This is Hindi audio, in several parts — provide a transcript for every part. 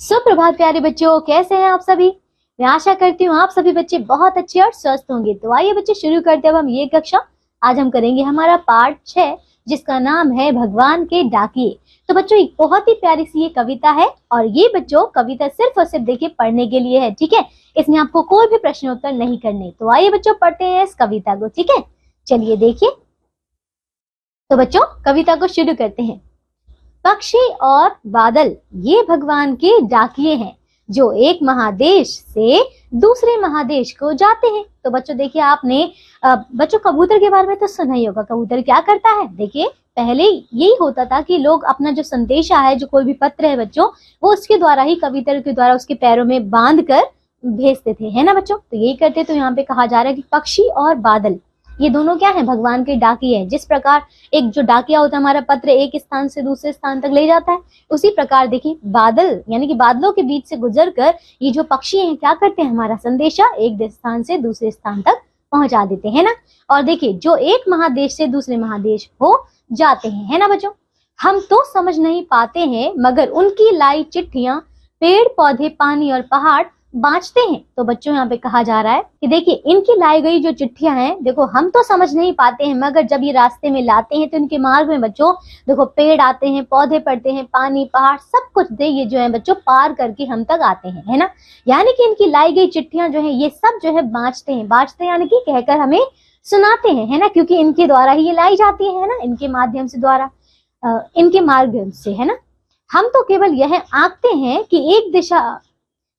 सुप्रभात प्यारे बच्चों, कैसे हैं आप सभी। मैं आशा करती हूँ आप सभी बच्चे बहुत अच्छे और स्वस्थ होंगे। तो आइए बच्चे शुरू करते हैं अब हम ये कक्षा। आज हम करेंगे हमारा पार्ट 6 जिसका नाम है भगवान के डाकिए। तो बच्चों एक बहुत ही प्यारी सी ये कविता है और ये बच्चों कविता सिर्फ और सिर्फ देखिए पढ़ने के लिए है, ठीक है। इसमें आपको कोई भी प्रश्न उत्तर नहीं करने। तो आइए बच्चों पढ़ते हैं इस कविता को, ठीक है। चलिए देखिए, तो बच्चों कविता को शुरू करते हैं। पक्षी और बादल ये भगवान के डाकिए हैं जो एक महादेश से दूसरे महादेश को जाते हैं। तो बच्चों देखिए, आपने बच्चों कबूतर के बारे में तो सुना ही होगा। कबूतर क्या करता है, देखिए पहले यही होता था कि लोग अपना जो संदेशा है, जो कोई भी पत्र है बच्चों, वो उसके द्वारा ही, कबूतर के द्वारा उसके पैरों में बांध कर भेजते थे, है ना बच्चों। तो यही करते। तो यहाँ पे कहा जा रहा है कि पक्षी और बादल ये दोनों क्या है, भगवान के डाकिए हैं। जिस प्रकार एक जो डाकिया होता है हमारा पत्र एक स्थान से दूसरे स्थान तक ले जाता है, उसी प्रकार देखिए बादल यानी कि बादलों के बीच से गुजर कर ये जो पक्षी हैं क्या करते हैं, हमारा संदेशा एक स्थान से दूसरे स्थान तक पहुंचा देते हैं ना। और देखिए जो एक महादेश से दूसरे महादेश हो जाते हैं, है ना बच्चों। हम तो समझ नहीं पाते हैं मगर उनकी लाई चिट्ठियां पेड़ पौधे पानी और पहाड़ बांचते हैं। तो बच्चों यहाँ पे कहा जा रहा है कि देखिए इनकी लाई गई जो चिट्ठियां हैं, देखो हम तो समझ नहीं पाते हैं मगर जब ये रास्ते में लाते हैं तो इनके मार्ग में बच्चों देखो पेड़ आते हैं, पौधे पड़ते हैं, पानी पहाड़ सब कुछ दे ये जो है बच्चों पार करके हम तक आते हैं, है ना। यानी कि इनकी लाई गई चिट्ठियां जो है ये सब जो है बांचते हैं यानी कि कहकर हमें सुनाते हैं, है ना, क्योंकि इनके द्वारा ही ये लाई जाती है ना, इनके माध्यम से द्वारा इनके मार्ग से, है ना। हम तो केवल यह आंकते हैं कि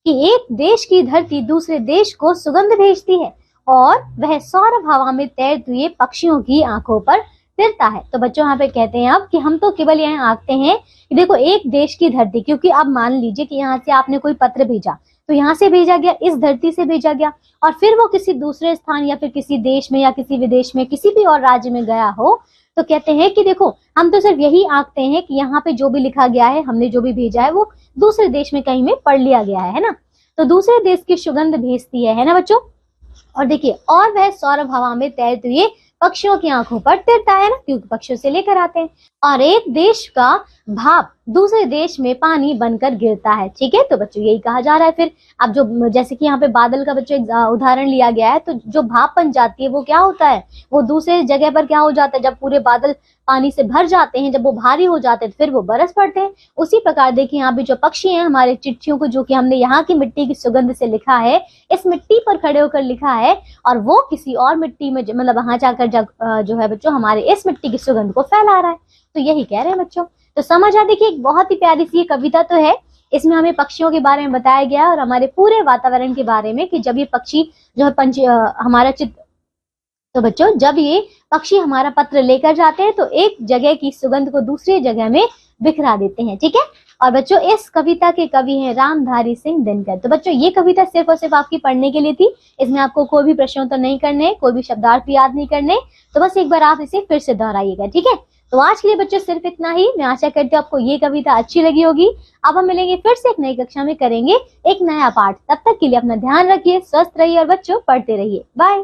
एक देश की धरती दूसरे देश को सुगंध भेजती है और वह सौरभ हवा में तैरते हुए पक्षियों की आंखों पर फिरता है। तो बच्चों यहाँ पे कहते हैं अब कि हम तो केवल यह आंकते हैं कि देखो एक देश की धरती, क्योंकि अब मान लीजिए कि यहाँ से आपने कोई पत्र भेजा तो यहाँ से भेजा गया, इस धरती से भेजा गया और फिर वो किसी दूसरे स्थान या फिर किसी देश में या किसी विदेश में किसी भी और राज्य में गया हो, तो कहते हैं कि देखो हम तो सिर्फ यही आंकते हैं कि यहाँ पे जो भी लिखा गया है, हमने जो भी भेजा है वो दूसरे देश में कहीं में पढ़ लिया गया है ना। तो दूसरे देश की सुगंध भेजती है ना बच्चों। और देखिए और वह सौरभ हवा में तैरते हुए पक्षियों की आंखों पर तिरता है ना, क्योंकि पक्षियों से लेकर आते हैं। और एक देश का भाप दूसरे देश में पानी बनकर गिरता है, ठीक है। तो बच्चों यही कहा जा रहा है। फिर अब जो जैसे कि यहाँ पे बादल का बच्चों एक उदाहरण लिया गया है, तो जो भाप बन जाती है वो क्या होता है, वो दूसरे जगह पर क्या हो जाता है, जब पूरे बादल पानी से भर जाते हैं, जब वो भारी हो जाते हैं तो फिर वो बरस पड़ते हैं। उसी प्रकार देखिए यहाँ पे जो पक्षी हैं हमारे चिट्ठियों को, जो कि हमने यहाँ की मिट्टी की सुगंध से लिखा है, इस मिट्टी पर खड़े होकर लिखा है और वो किसी और मिट्टी में मतलब वहां जाकर जो है बच्चों हमारे इस मिट्टी की सुगंध को फैला रहा है। तो यही कह रहे हैं बच्चों। तो समझ आ, देखिए एक बहुत ही प्यारी सी कविता तो है। इसमें हमें पक्षियों के बारे में बताया गया है और हमारे पूरे वातावरण के बारे में कि जब ये पक्षी जो है हमारा तो बच्चों जब ये पक्षी हमारा पत्र लेकर जाते हैं तो एक जगह की सुगंध को दूसरी जगह में बिखरा देते हैं, ठीक है। और बच्चों इस कविता के कवि हैं रामधारी सिंह दिनकर। तो बच्चों ये कविता सिर्फ और सिर्फ आपकी पढ़ने के लिए थी। इसमें आपको कोई भी प्रश्न उत्तर नहीं करने, कोई भी शब्दार्थ याद नहीं करने। तो बस एक बार आप इसे फिर से दोहराइएगा, ठीक है। तो आज के लिए बच्चों सिर्फ इतना ही। मैं आशा करती हूँ आपको ये कविता अच्छी लगी होगी। अब हम मिलेंगे फिर से एक नई कक्षा में, करेंगे एक नया पाठ। तब तक के लिए अपना ध्यान रखिए, स्वस्थ रहिए और बच्चों पढ़ते रहिए। बाय।